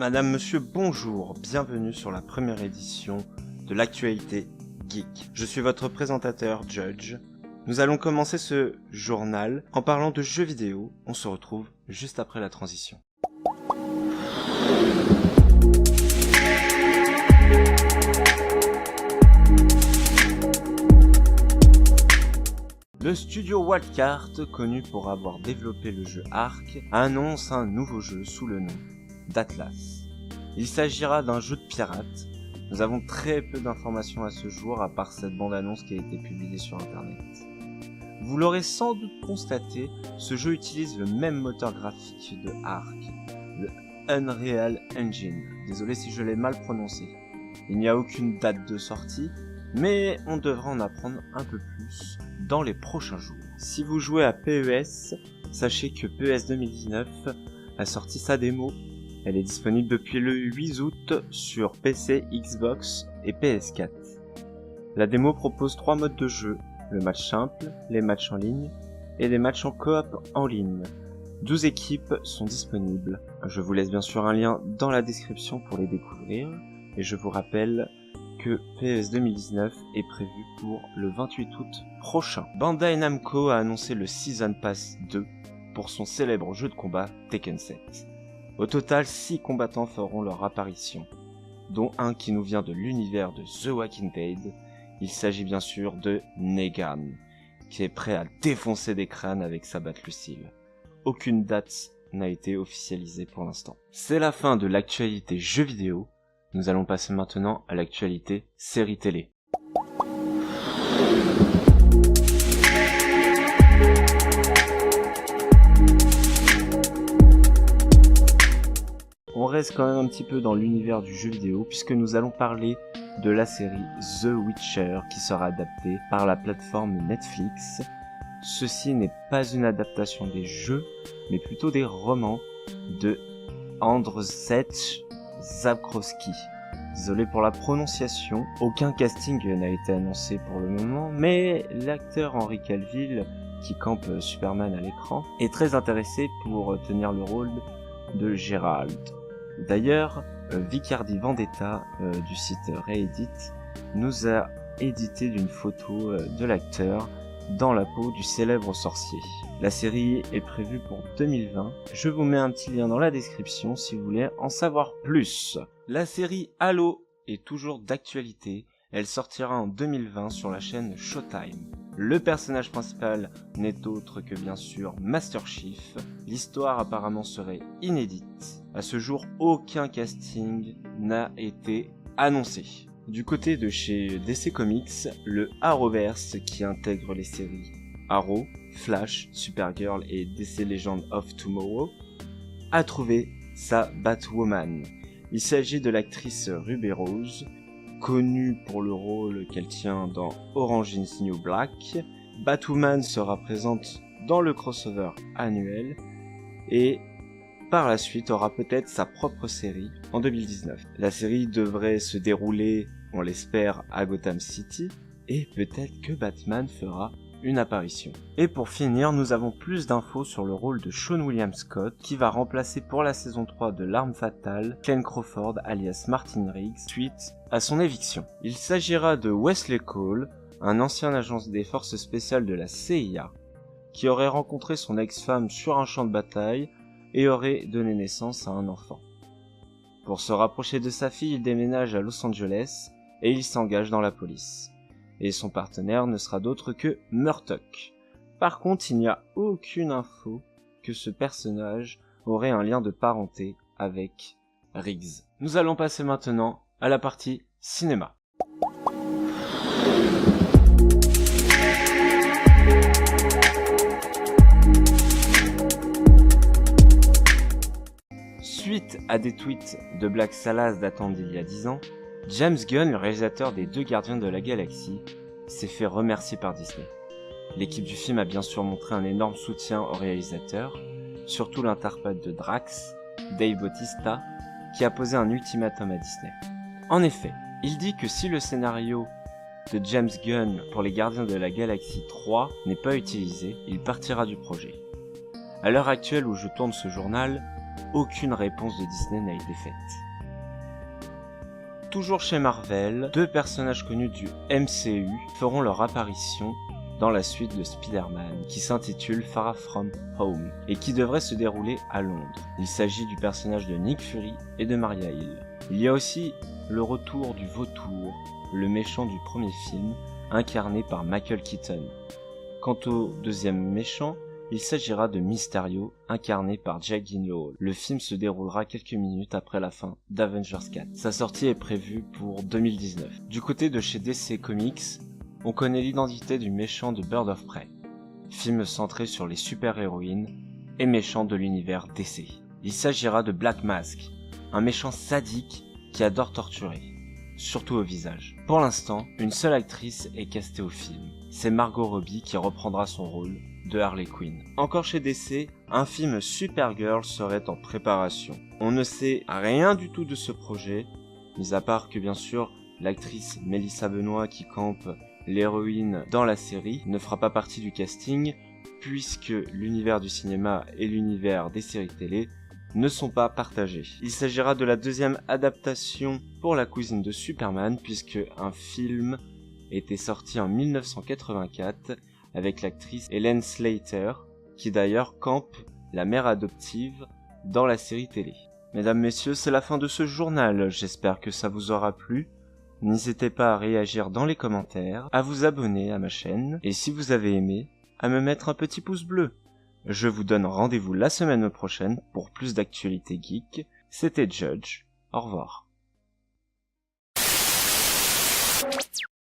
Madame, monsieur, bonjour, bienvenue sur la première édition de l'actualité geek. Je suis votre présentateur, Judge. Nous allons commencer ce journal en parlant de jeux vidéo. On se retrouve juste après la transition. Le studio Wildcard, connu pour avoir développé le jeu Ark, annonce un nouveau jeu sous le nom d'Atlas. Il s'agira d'un jeu de pirates. Nous avons très peu d'informations à ce jour, à part cette bande-annonce qui a été publiée sur internet. Vous l'aurez sans doute constaté, ce jeu utilise le même moteur graphique de Ark, le Unreal Engine. Désolé si je l'ai mal prononcé. Il n'y a aucune date de sortie, mais on devrait en apprendre un peu plus dans les prochains jours. Si vous jouez à PES, sachez que PES 2019 a sorti sa démo. Elle est disponible depuis le 8 août sur PC, Xbox et PS4. La démo propose 3 modes de jeu, le match simple, les matchs en ligne et les matchs en coop en ligne. 12 équipes sont disponibles. Je vous laisse bien sûr un lien dans la description pour les découvrir. Et je vous rappelle que PES 2019 est prévu pour le 28 août prochain. Bandai Namco a annoncé le Season Pass 2 pour son célèbre jeu de combat Tekken 7. Au total, 6 combattants feront leur apparition, dont un qui nous vient de l'univers de The Walking Dead. Il s'agit bien sûr de Negan, qui est prêt à défoncer des crânes avec sa batte Lucille. Aucune date n'a été officialisée pour l'instant. C'est la fin de l'actualité jeux vidéo. Nous allons passer maintenant à l'actualité série télé. On reste quand même un petit peu dans l'univers du jeu vidéo puisque nous allons parler de la série The Witcher qui sera adaptée par la plateforme Netflix. Ceci n'est pas une adaptation des jeux, mais plutôt des romans de Andrzej Sapkowski. Désolé pour la prononciation, aucun casting n'a été annoncé pour le moment, mais l'acteur Henry Cavill, qui campe Superman à l'écran, est très intéressé pour tenir le rôle de Geralt. D'ailleurs, Vicardi Vendetta du site Reddit nous a édité d'une photo de l'acteur dans la peau du célèbre sorcier. La série est prévue pour 2020. Je vous mets un petit lien dans la description si vous voulez en savoir plus. La série Halo est toujours d'actualité. Elle sortira en 2020 sur la chaîne Showtime. Le personnage principal n'est autre que bien sûr Master Chief. L'histoire apparemment serait inédite. À ce jour, aucun casting n'a été annoncé. Du côté de chez DC Comics, le Arrowverse qui intègre les séries Arrow, Flash, Supergirl et DC Legends of Tomorrow a trouvé sa Batwoman. Il s'agit de l'actrice Ruby Rose, connue pour le rôle qu'elle tient dans Orange is the New Black. Batwoman sera présente dans le crossover annuel et par la suite aura peut-être sa propre série en 2019. La série devrait se dérouler, on l'espère, à Gotham City et peut-être que Batman fera une apparition. Et pour finir, nous avons plus d'infos sur le rôle de Sean William Scott qui va remplacer pour la saison 3 de L'Arme Fatale Glenn Crawford alias Martin Riggs suite à son éviction. Il s'agira de Wesley Cole, un ancien agent des forces spéciales de la CIA qui aurait rencontré son ex-femme sur un champ de bataille et aurait donné naissance à un enfant. Pour se rapprocher de sa fille, il déménage à Los Angeles et il s'engage dans la police. Et son partenaire ne sera d'autre que Murdoch. Par contre, il n'y a aucune info que ce personnage aurait un lien de parenté avec Riggs. Nous allons passer maintenant à la partie cinéma. Suite à des tweets de Black Salas datant d'il y a 10 ans, James Gunn, le réalisateur des 2 Gardiens de la Galaxie, s'est fait remercier par Disney. L'équipe du film a bien sûr montré un énorme soutien au réalisateur, surtout l'interprète de Drax, Dave Bautista, qui a posé un ultimatum à Disney. En effet, il dit que si le scénario de James Gunn pour les Gardiens de la Galaxie 3 n'est pas utilisé, il partira du projet. À l'heure actuelle où je tourne ce journal, aucune réponse de Disney n'a été faite. Toujours chez Marvel, 2 personnages connus du MCU feront leur apparition dans la suite de Spider-Man, qui s'intitule Far From Home, et qui devrait se dérouler à Londres. Il s'agit du personnage de Nick Fury et de Maria Hill. Il y a aussi le retour du Vautour, le méchant du premier film, incarné par Michael Keaton. Quant au deuxième méchant, il s'agira de Mysterio, incarné par Jake Gyllenhaal. Le film se déroulera quelques minutes après la fin d'Avengers 4. Sa sortie est prévue pour 2019. Du côté de chez DC Comics, on connaît l'identité du méchant de Birds of Prey, film centré sur les super-héroïnes et méchants de l'univers DC. Il s'agira de Black Mask, un méchant sadique qui adore torturer, surtout au visage. Pour l'instant, une seule actrice est castée au film. C'est Margot Robbie qui reprendra son rôle de Harley Quinn. Encore chez DC, un film Supergirl serait en préparation. On ne sait rien du tout de ce projet, mis à part que bien sûr, l'actrice Melissa Benoît qui campe l'héroïne dans la série ne fera pas partie du casting, puisque l'univers du cinéma et l'univers des séries télé ne sont pas partagés. Il s'agira de la deuxième adaptation pour la cousine de Superman, puisque un film était sorti en 1984 avec l'actrice Helen Slater, qui d'ailleurs campe la mère adoptive dans la série télé. Mesdames, messieurs, c'est la fin de ce journal, j'espère que ça vous aura plu. N'hésitez pas à réagir dans les commentaires, à vous abonner à ma chaîne, et si vous avez aimé, à me mettre un petit pouce bleu. Je vous donne rendez-vous la semaine prochaine pour plus d'actualités geek. C'était Judge, au revoir.